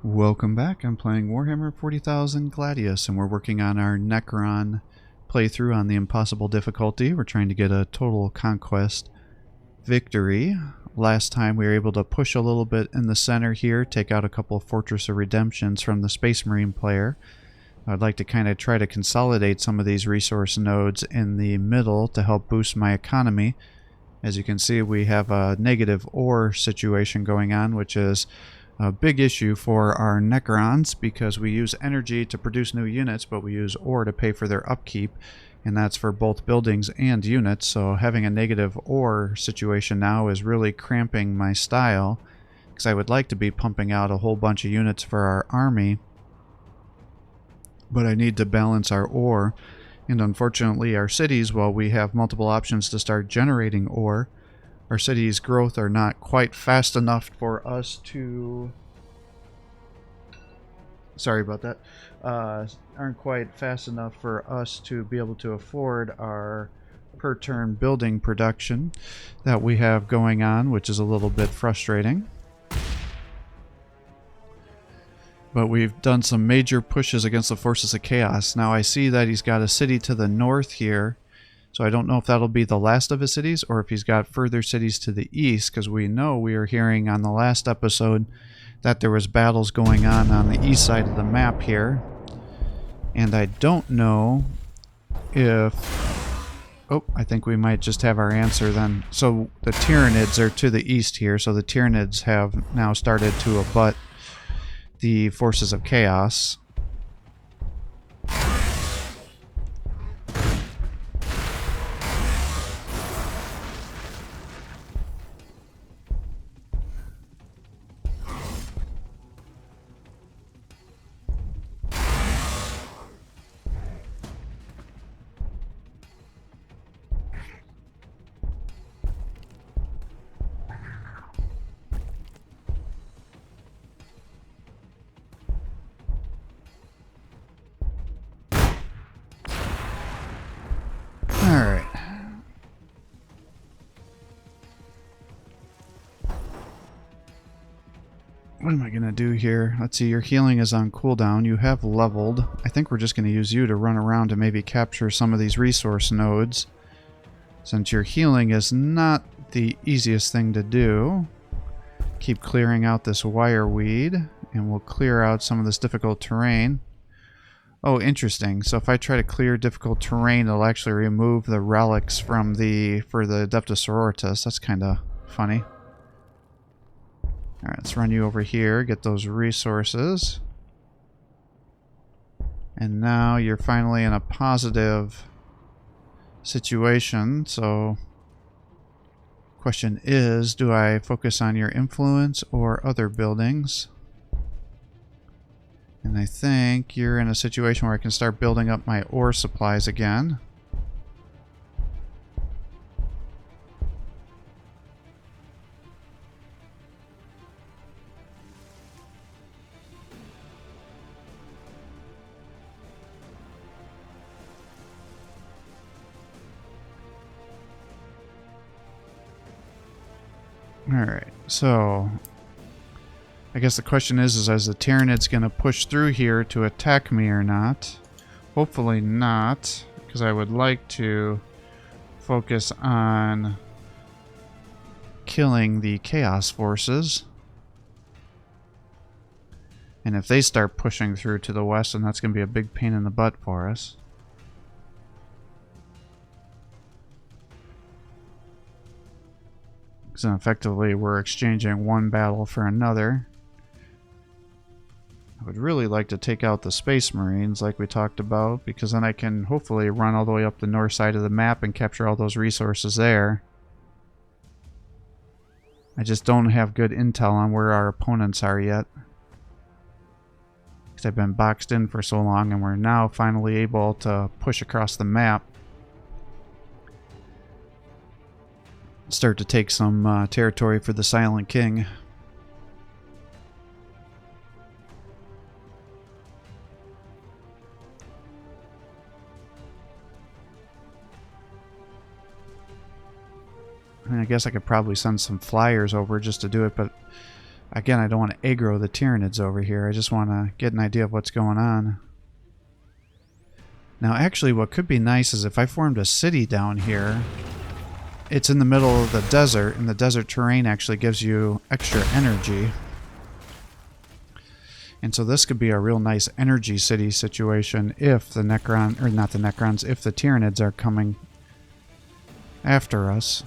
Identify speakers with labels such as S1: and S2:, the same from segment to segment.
S1: Welcome back. I'm playing Warhammer 40,000 Gladius, and we're working on our Necron playthrough on the impossible difficulty. We're trying to get a total conquest victory. Last time we were able to push a little bit in the center here, take out a couple of Fortress of Redemptions from the Space Marine player. I'd like to kind of try to consolidate some of these resource nodes in the middle to help boost my economy. As you can see, we have a negative ore situation going on, which is a big issue for our Necrons because we use energy to produce new units, but we use ore to pay for their upkeep, and that's for both buildings and units. So having a negative ore situation now is really cramping my style, because I would like to be pumping out a whole bunch of units for our army, but I need to balance our ore. And unfortunately our cities, while we have multiple options to start generating ore, our cities' growth are not quite fast enough for us to... Sorry about that. Aren't quite fast enough for us to be able to afford our per turn building production that we have going on, which is a little bit frustrating. But we've done some major pushes against the forces of chaos. Now I see that he's got a city to the north here. So I don't know if that'll be the last of his cities or if he's got further cities to the east, because we know we were hearing on the last episode that there was battles going on the east side of the map here. And I don't know if... Oh, I think we might just have our answer then. So the Tyranids are to the east here, so the Tyranids have now started to abut the forces of chaos. Alright. What am I going to do here? Let's see, your healing is on cooldown. You have leveled. I think we're just going to use you to run around and maybe capture some of these resource nodes, since your healing is not the easiest thing to do. Keep clearing out this wireweed, and we'll clear out some of this difficult terrain. Oh, interesting. So if I try to clear difficult terrain, it'll actually remove the relics from for the Adeptus Sororitas. That's kind of funny. Alright, let's run you over here, get those resources. And now you're finally in a positive situation, so... Question is, do I focus on your influence or other buildings? And I think you're in a situation where I can start building up my ore supplies again. Alright, so I guess the question is the Tyranids going to push through here to attack me or not? Hopefully not, because I would like to focus on killing the Chaos forces. And if they start pushing through to the west, then that's going to be a big pain in the butt for us. So effectively we're exchanging one battle for another. I would really like to take out the Space Marines like we talked about, because then I can hopefully run all the way up the north side of the map and capture all those resources there. I just don't have good intel on where our opponents are yet, because I've been boxed in for so long, and we're now finally able to push across the map. Start to take some territory for the Silent King. I mean, I guess I could probably send some flyers over just to do it, but Again, I don't want to aggro the Tyranids over here. I just want to get an idea of what's going on. Now, actually, what could be nice is if I formed a city down here. It's in the middle of the desert, and the desert terrain actually gives you extra energy. And so this could be a real nice energy city situation if the Necron, or not the Necrons, if the Tyranids are coming after us.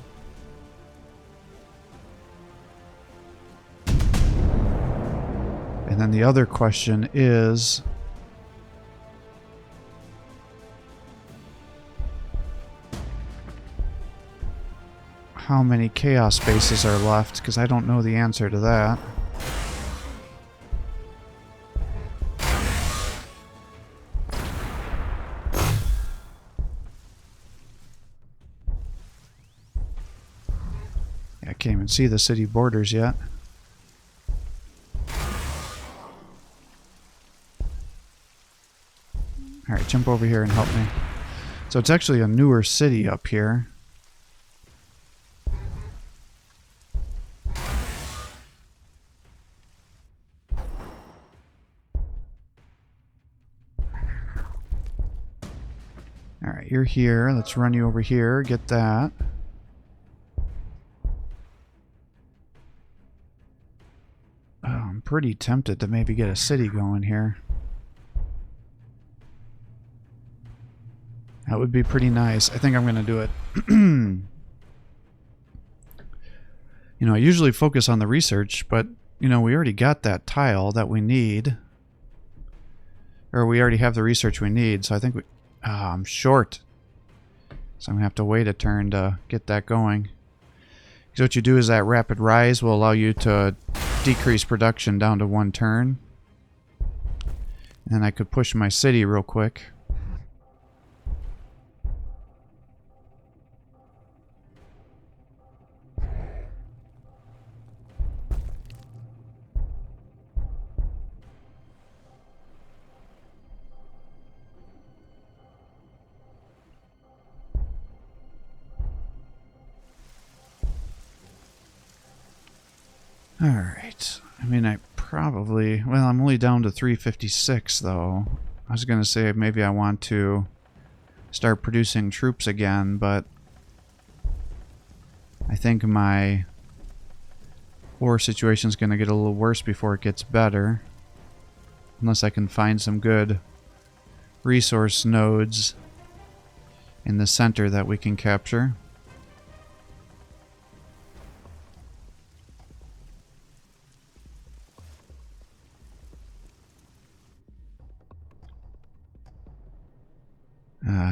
S1: And then the other question is, how many chaos spaces are left? Because I don't know the answer to that. I can't even see the city borders yet. Alright, jump over here and help me. So it's actually a newer city up here. Alright, you're here. Let's run you over here. Get that. Oh, I'm pretty tempted to maybe get a city going here. That would be pretty nice. I think I'm going to do it. You know, I usually focus on the research, but, you know, we already got that tile that we need. Or we already have the research we need, so I think we... I'm short. So I'm going to have to wait a turn to get that going. So what you do is that rapid rise will allow you to decrease production down to 1 turn. And then I could push my city real quick. Alright. I mean, I probably... Well, I'm only down to 356, though. I was going to say maybe I want to start producing troops again, but I think my war situation is going to get a little worse before it gets better. Unless I can find some good resource nodes in the center that we can capture.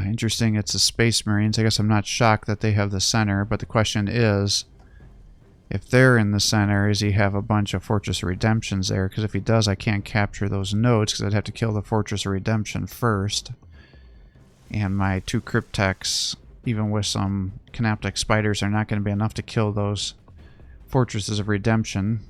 S1: Interesting, it's the Space Marines. I guess I'm not shocked that they have the center, but the question is, if they're in the center, does he have a bunch of Fortress of Redemptions there? Because if he does, I can't capture those nodes because I'd have to kill the Fortress of Redemption first. And my 2 Cryptex, even with some Canoptic Spiders, are not going to be enough to kill those Fortresses of Redemption.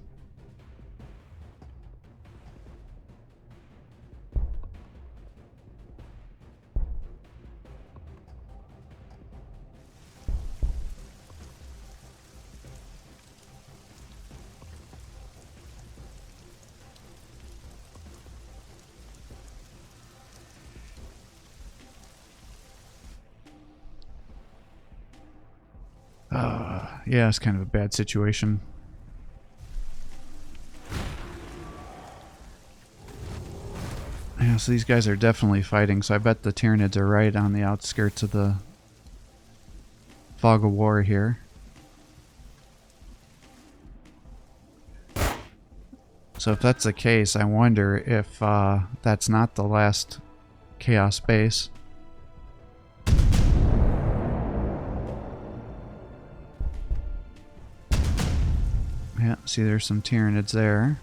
S1: Yeah, it's kind of a bad situation. Yeah, so these guys are definitely fighting, so I bet the Tyranids are right on the outskirts of the fog of war here. So if that's the case, I wonder if that's not the last Chaos base. Yeah, see there's some Tyranids there.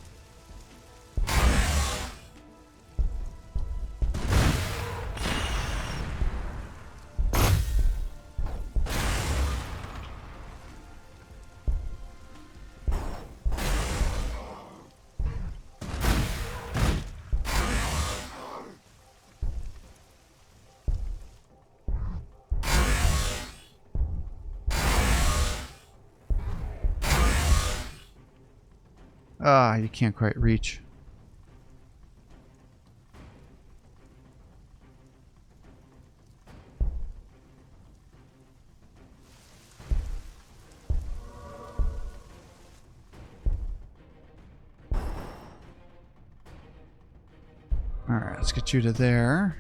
S1: Ah, you can't quite reach. Alright, let's get you to there.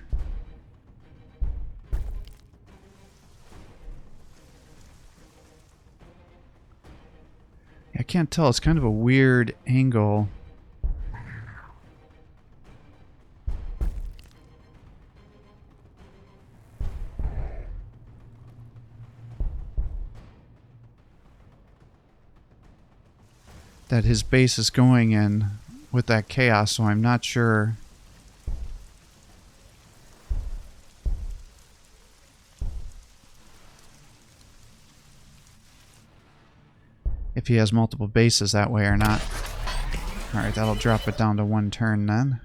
S1: I can't tell. It's kind of a weird angle. That his base is going in with that chaos, so I'm not sure. If he has multiple bases that way or not. Alright, that'll drop it down to 1 turn then.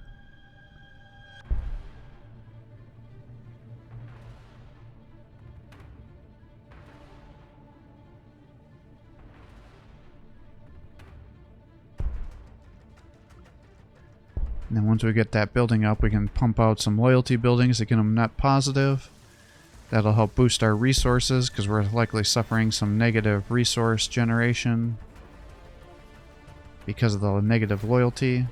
S1: And then once we get that building up, we can pump out some loyalty buildings to get them net positive. That'll help boost our resources, because we're likely suffering some negative resource generation because of the negative loyalty.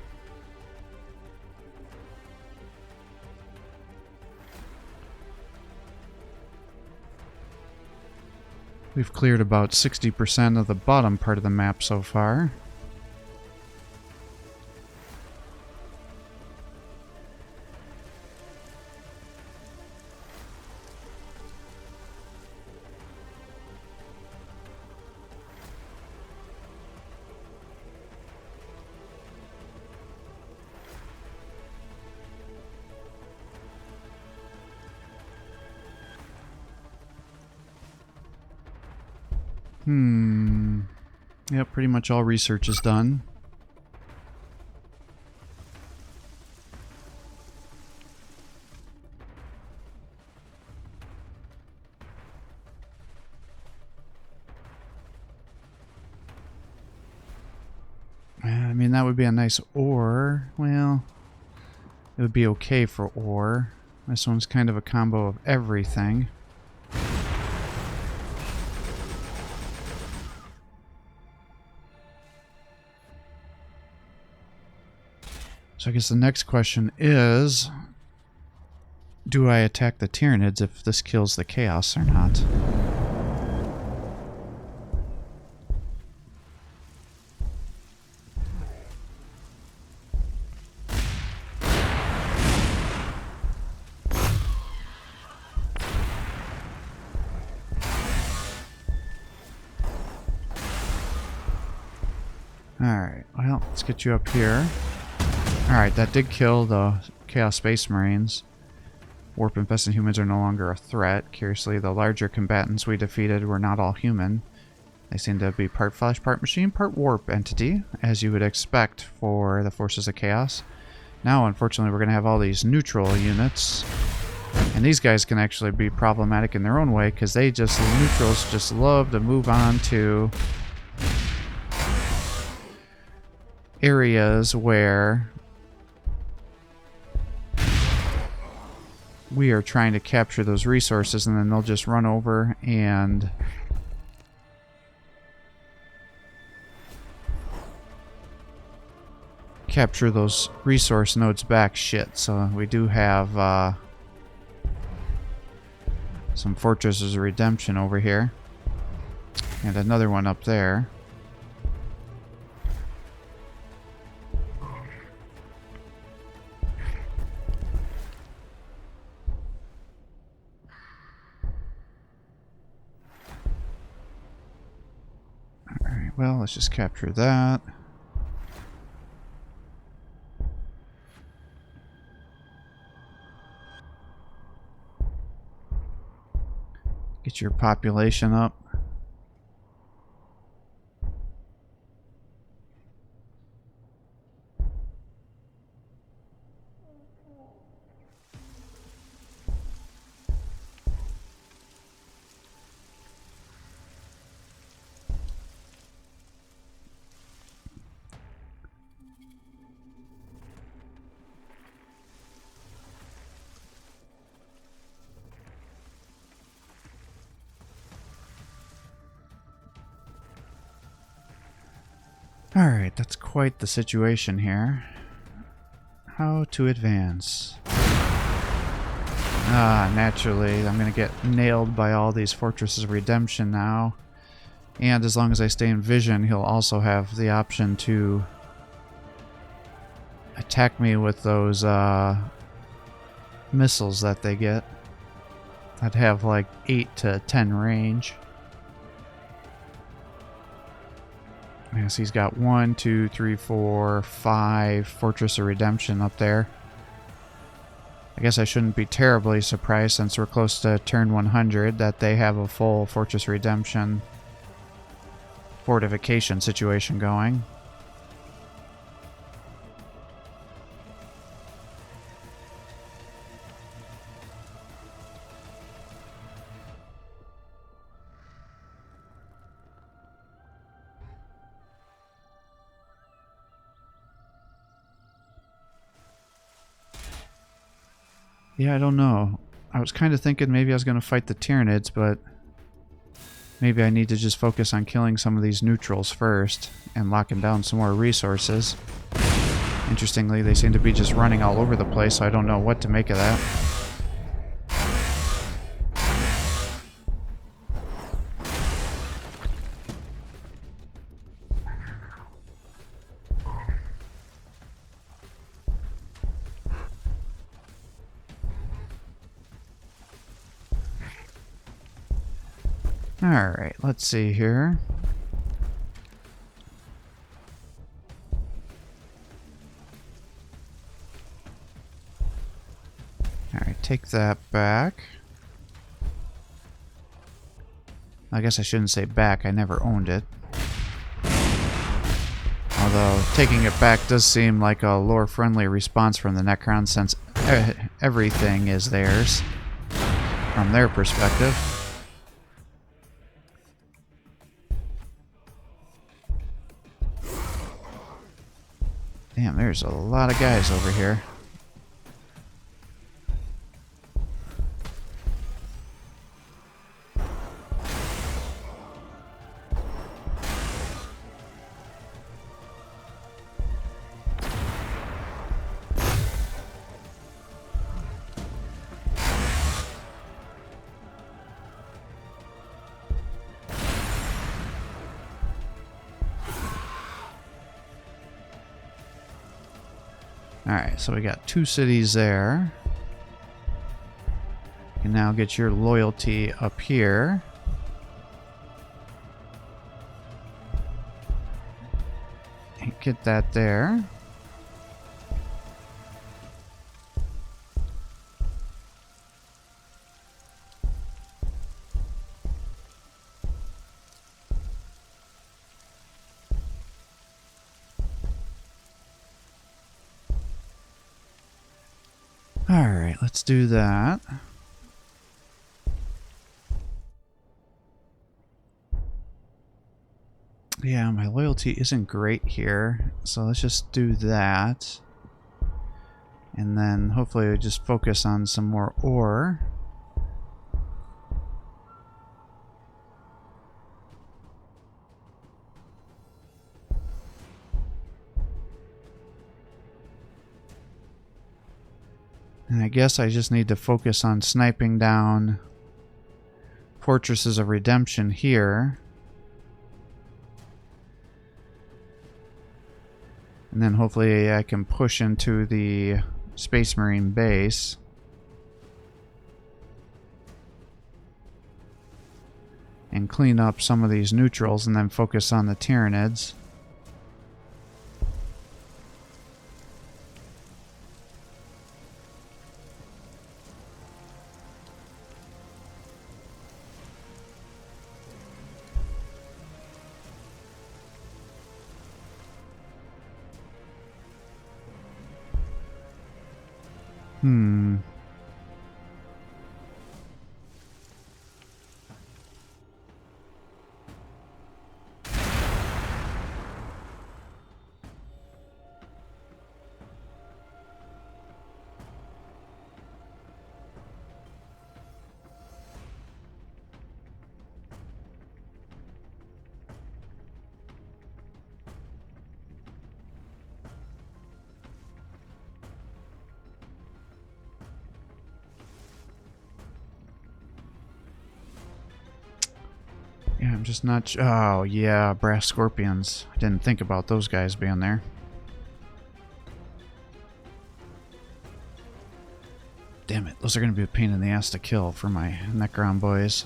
S1: We've cleared about 60% of the bottom part of the map so far. Yep, pretty much all research is done. I mean, that would be a nice ore. Well, it would be okay for ore. This one's kind of a combo of everything. So I guess the next question is, do I attack the Tyranids if this kills the Chaos or not? Alright, well, let's get you up here. Alright, that did kill the Chaos Space Marines. Warp-infested humans are no longer a threat. Curiously, the larger combatants we defeated were not all human. They seem to be part flesh, part machine, part warp entity, as you would expect for the Forces of Chaos. Now, unfortunately, we're going to have all these neutral units. And these guys can actually be problematic in their own way, because the neutrals just love to move on to areas where we are trying to capture those resources, and then they'll just run over and capture those resource nodes back. Shit. So we do have some Fortresses of Redemption over here, and another one up there. Well, let's just capture that. Get your population up. Alright, that's quite the situation here. How to advance? Naturally, I'm going to get nailed by all these Fortresses of Redemption now. And as long as I stay in vision, he'll also have the option to attack me with those missiles that they get. That have like 8 to 10 range. Yes, he's got 1, 2, 3, 4, 5 Fortress of Redemption up there. I guess I shouldn't be terribly surprised since we're close to turn 100 that they have a full Fortress Redemption fortification situation going. Yeah, I don't know. I was kind of thinking maybe I was going to fight the Tyranids, but maybe I need to just focus on killing some of these neutrals first and locking down some more resources. Interestingly, they seem to be just running all over the place, so I don't know what to make of that. Alright, let's see here. Alright, take that back. I guess I shouldn't say back, I never owned it. Although, taking it back does seem like a lore-friendly response from the Necron since everything is theirs from their perspective. Damn, there's a lot of guys over here. Alright, so we got 2 cities there. You can now get your loyalty up here. And get that there. Alright, let's do that. Yeah, my loyalty isn't great here, so let's just do that. And then hopefully we just focus on some more ore. And I guess I just need to focus on sniping down Fortresses of Redemption here. And then hopefully I can push into the Space Marine base. And clean up some of these neutrals and then focus on the Tyranids. just not... Oh, yeah, brass scorpions. I didn't think about those guys being there. Damn it, those are going to be a pain in the ass to kill for my Necron boys.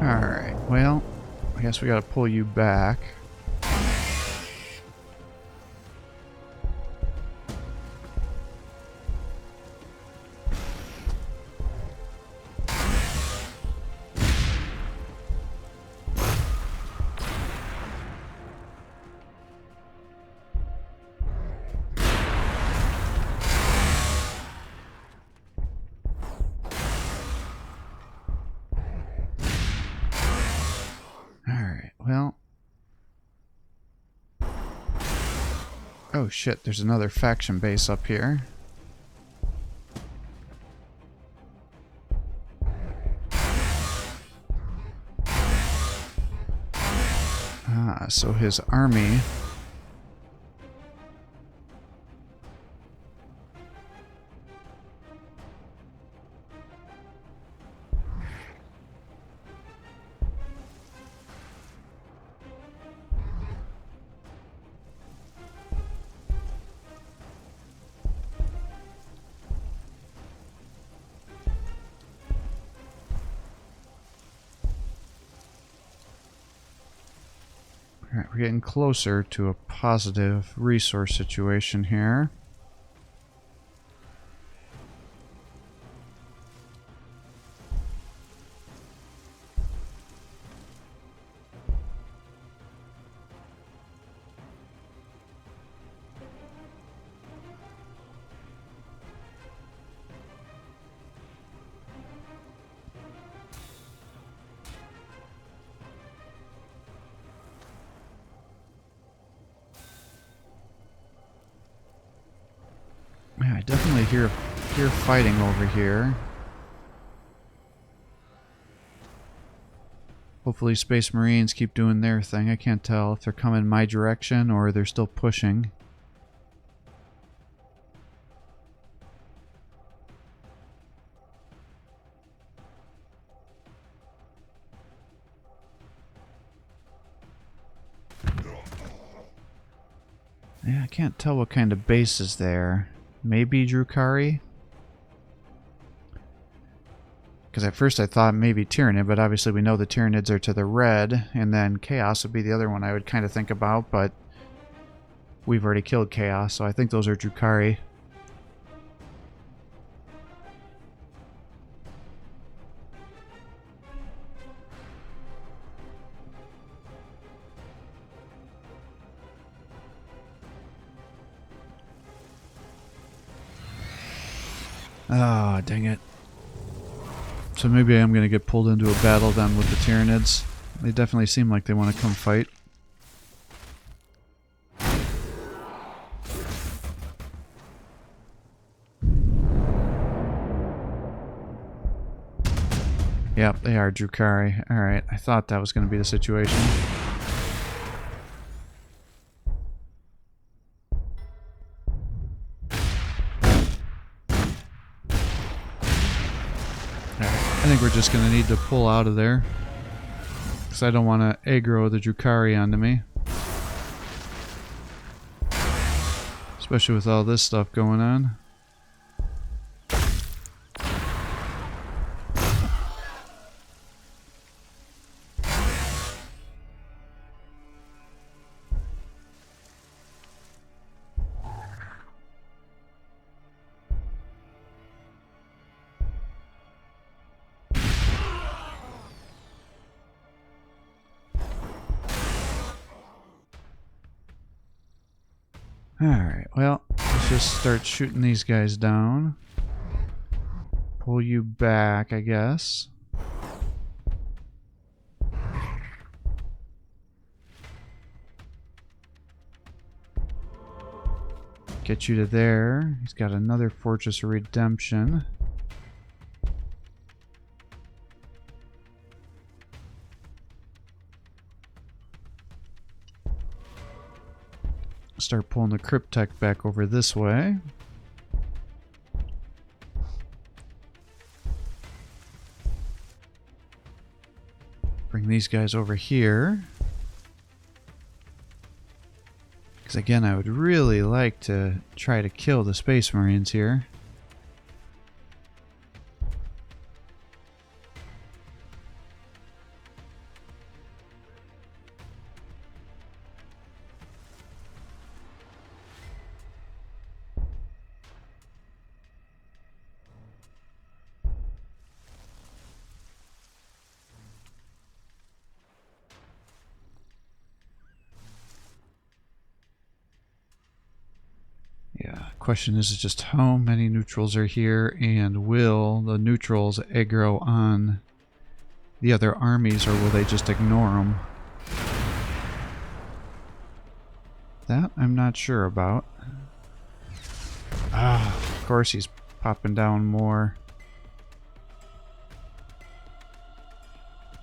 S1: Alright, well, I guess we gotta pull you back. Well. Oh shit, there's another faction base up here. Ah, so his army... Alright, we're getting closer to a positive resource situation here. Yeah, I definitely hear fighting over here. Hopefully Space Marines keep doing their thing. I can't tell if they're coming my direction or they're still pushing. Yeah, I can't tell what kind of base is there. Maybe Drukhari? Because at first I thought maybe Tyranid, but obviously we know the Tyranids are to the red, and then Chaos would be the other one I would kind of think about, but we've already killed Chaos, so I think those are Drukhari. Ah, dang it. So maybe I'm going to get pulled into a battle then with the Tyranids. They definitely seem like they want to come fight. Yep, they are Drukhari. Alright, I thought that was going to be the situation. I think we're just going to need to pull out of there. Because I don't want to aggro the Drukhari onto me. Especially with all this stuff going on. Alright, well, let's just start shooting these guys down. pull you back, I guess. Get you to there. He's got another Fortress of Redemption. Start pulling the Cryptek back over this way. Bring these guys over here. Because again, I would really like to try to kill the Space Marines here. Question is just how many neutrals are here, and will the neutrals aggro on the other armies, or will they just ignore them? That I'm not sure about. Of course he's popping down more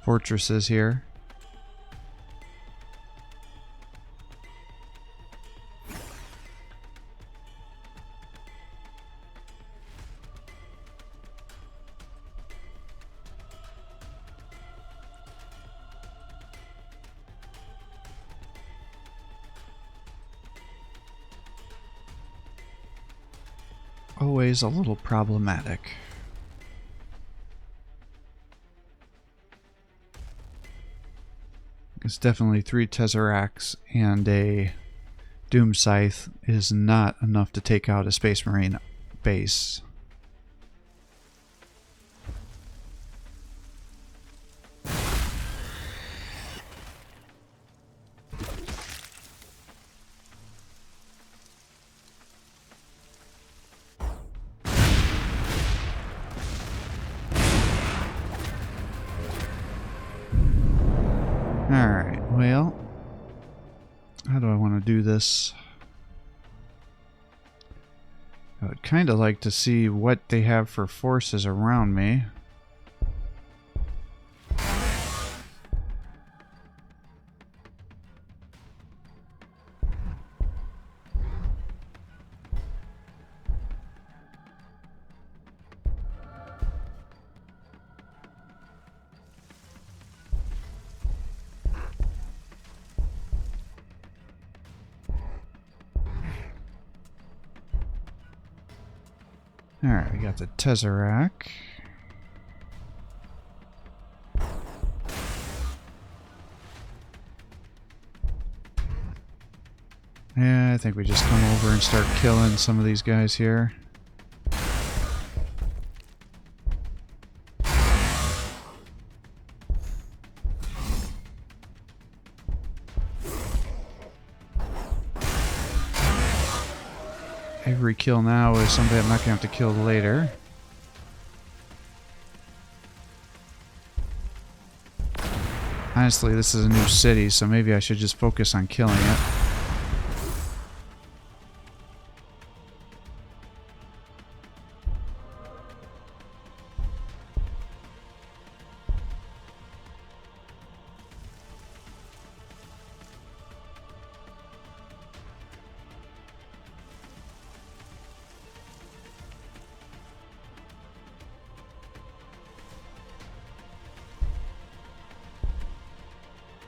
S1: fortresses here. Always a little problematic. It's definitely 3 Tesseracts and a Doom Scythe is not enough to take out a Space Marine base. Alright, well, how do I want to do this? I would kind of like to see what they have for forces around me. Alright, we got the Tesseract. Yeah, I think we just come over and start killing some of these guys here. Every kill now is somebody I'm not going to have to kill later. Honestly, this is a new city, so maybe I should just focus on killing it.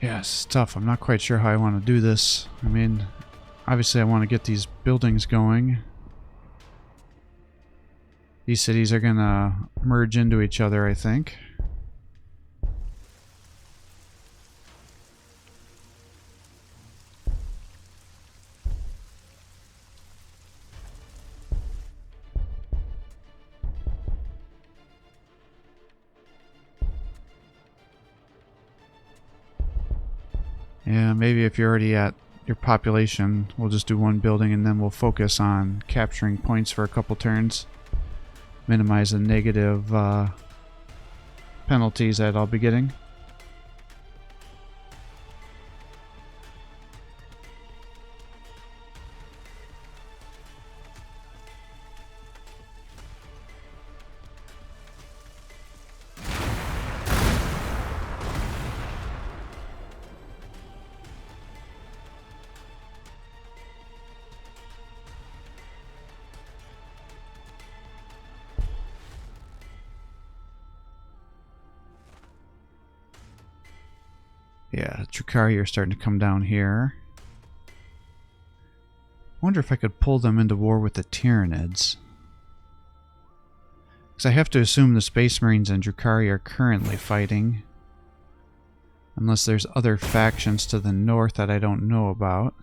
S1: Yeah, it's tough. I'm not quite sure how I want to do this. I mean, obviously I want to get these buildings going. These cities are going to merge into each other, I think. Yeah, maybe if you're already at your population, we'll just do one building and then we'll focus on capturing points for a couple turns. minimize the negative penalties that I'll be getting. Yeah, Drukhari are starting to come down here. I wonder if I could pull them into war with the Tyranids. Because I have to assume the Space Marines and Drukhari are currently fighting. Unless there's other factions to the north that I don't know about.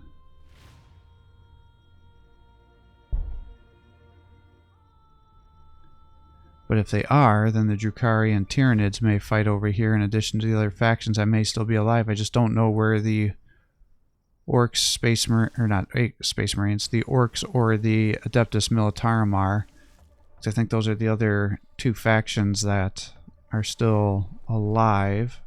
S1: But if they are, then the Drukhari and Tyranids may fight over here in addition to the other factions. I may still be alive. I just don't know where the Orcs, Space Marines, or not Space Marines, the Orcs or the Adeptus Militarum are. I think those are the other two factions that are still alive.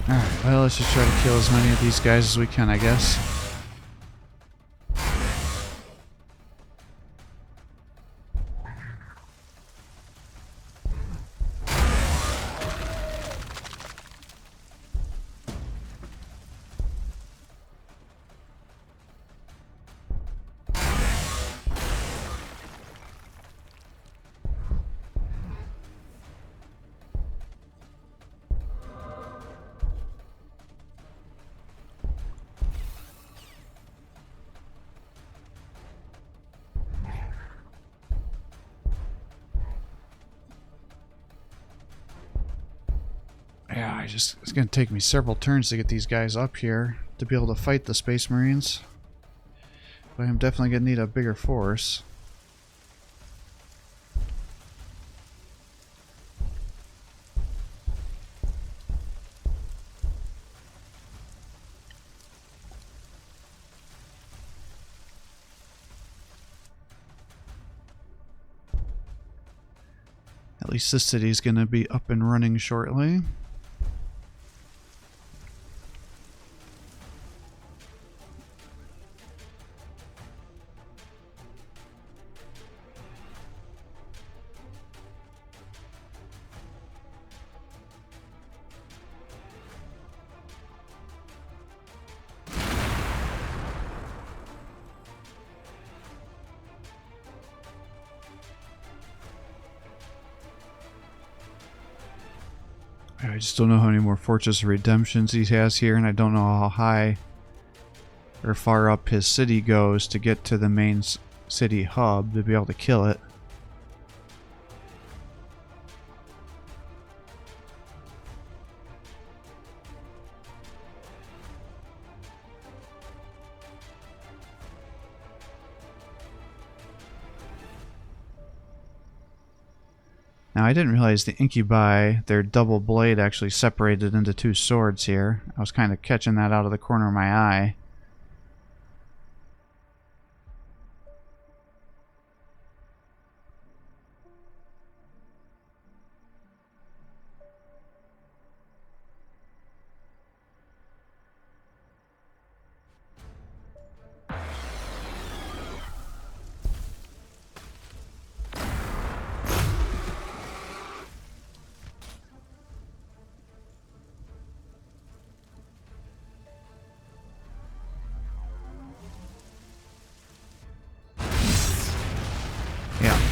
S1: Alright, well, let's just try to kill as many of these guys as we can, I guess. Yeah, it's going to take me several turns to get these guys up here to be able to fight the Space Marines. But I'm definitely going to need a bigger force. At least this city is going to be up and running shortly. I just don't know how many more Fortress of Redemptions he has here, and I don't know how high or far up his city goes to get to the main city hub to be able to kill it. Now, I didn't realize the Incubi, their double blade, actually separated into two swords here. I was kind of catching that out of the corner of my eye.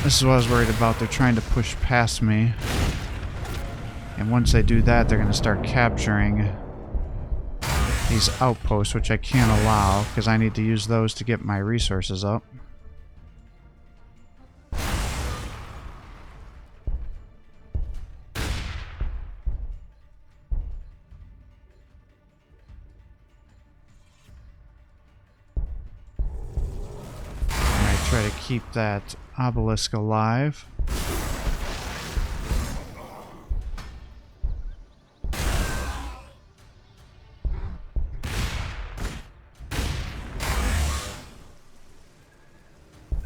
S1: This is what I was worried about. They're trying to push past me. And once they do that, they're going to start capturing these outposts, which I can't allow because I need to use those to get my resources up. Try to keep that obelisk alive.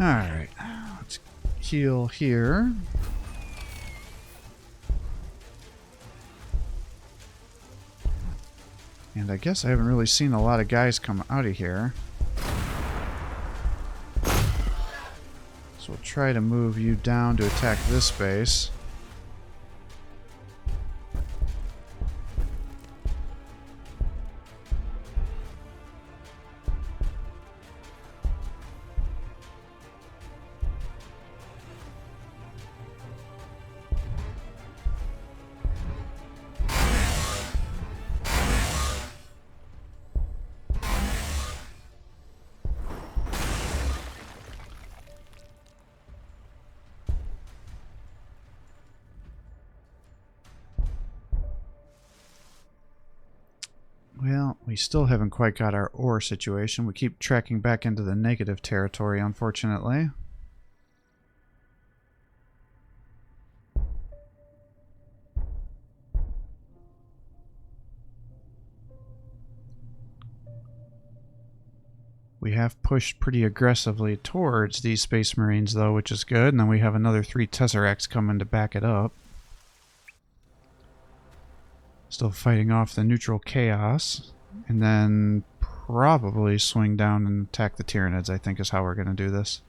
S1: Alright, let's heal here. And I guess I haven't really seen a lot of guys come out of here. We'll try to move you down to attack this base. Well, we still haven't quite got our ore situation. We keep tracking back into the negative territory, unfortunately. We have pushed pretty aggressively towards these Space Marines, though, which is good. And then we have another 3 Tesseracts coming to back it up. Still fighting off the neutral chaos. And then probably swing down and attack the Tyranids, I think is how we're going to do this.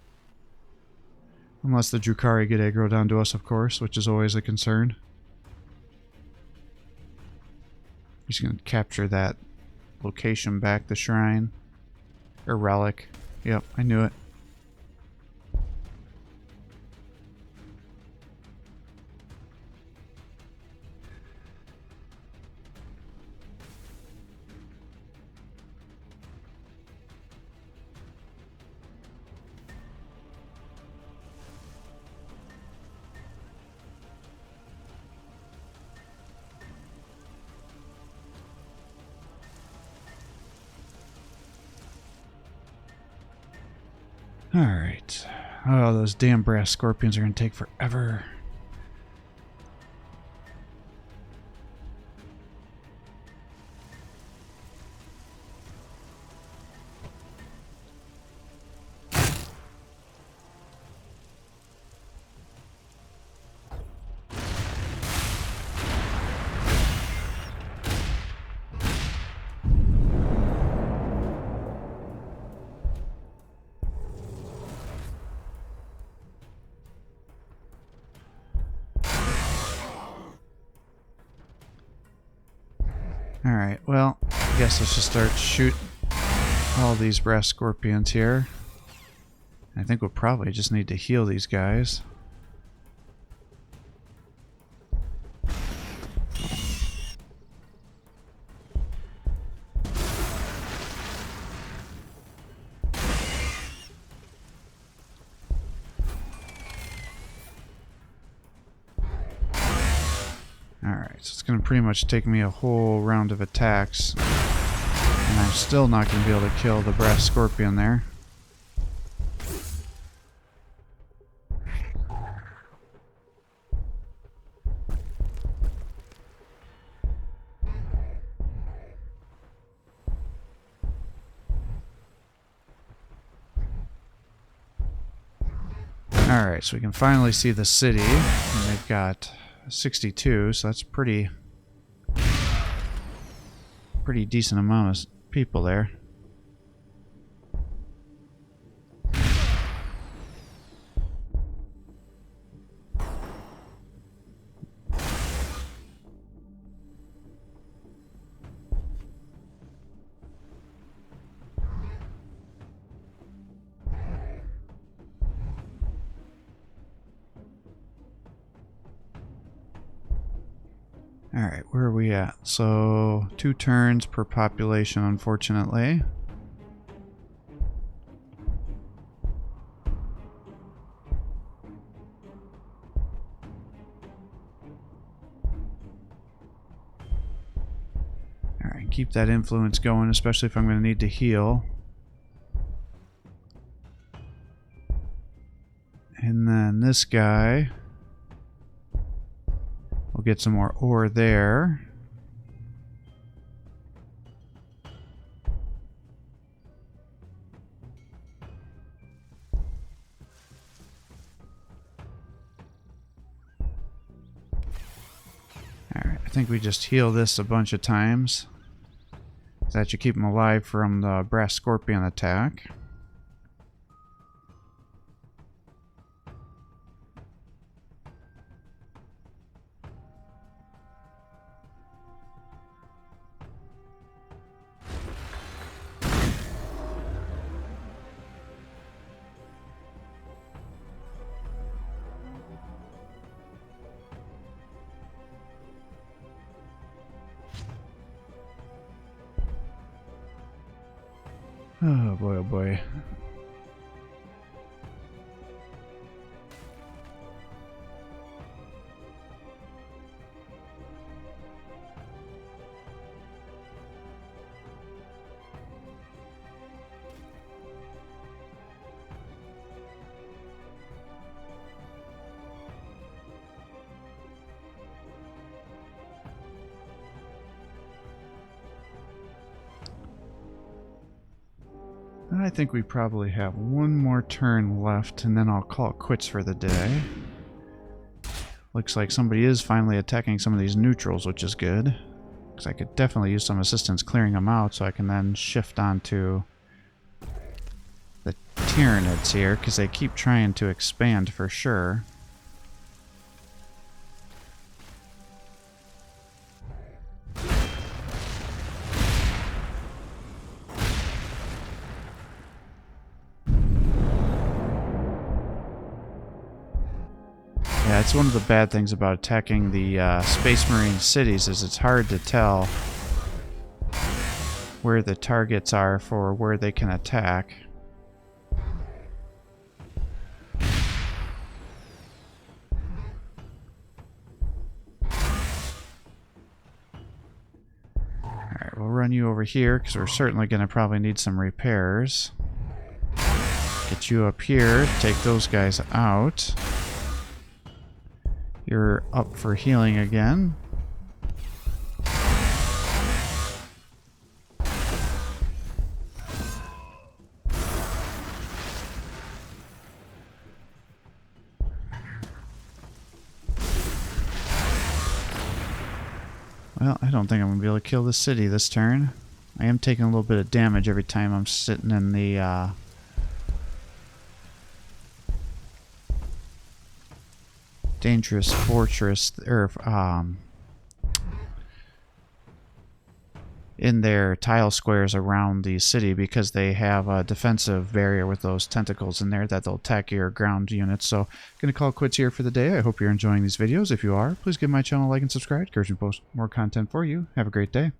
S1: Unless the Drukhari get aggro down to us, of course, which is always a concern. He's going to capture that location back, the shrine. Or relic. Yep, I knew it. Alright. Oh, those damn brass scorpions are going to take forever. Alright, well, I guess let's just start shooting all these brass scorpions here. I think we'll probably just need to heal these guys. Alright, so it's going to pretty much take me a whole round of attacks. And I'm still not going to be able to kill the brass scorpion there. Alright, so we can finally see the city. And they've got 62, so that's pretty decent amount of people there. Alright, where are we at? So, 2 turns per population, unfortunately. Alright, keep that influence going, especially if I'm going to need to heal. And then this guy... we'll get some more ore there. Alright, I think we just heal this a bunch of times. That should keep him alive from the brass scorpion attack. Oh boy, oh boy. I think we probably have one more turn left, and then I'll call it quits for the day. Looks like somebody is finally attacking some of these neutrals, which is good. Because I could definitely use some assistance clearing them out, so I can then shift onto the Tyranids here, because they keep trying to expand for sure. Yeah, it's one of the bad things about attacking the Space Marine cities is it's hard to tell where the targets are for where they can attack. Alright, we'll run you over here because we're certainly going to probably need some repairs. Get you up here, take those guys out. You're up for healing again. Well, I don't think I'm going to be able to kill this city this turn. I am taking a little bit of damage every time I'm sitting in the dangerous fortress, or in their tile squares around the city, because they have a defensive barrier with those tentacles in there that they'll attack your ground units. So, gonna call it quits here for the day. I hope you're enjoying these videos. If you are, please give my channel a like and subscribe. It encourages me to post more content for you. Have a great day.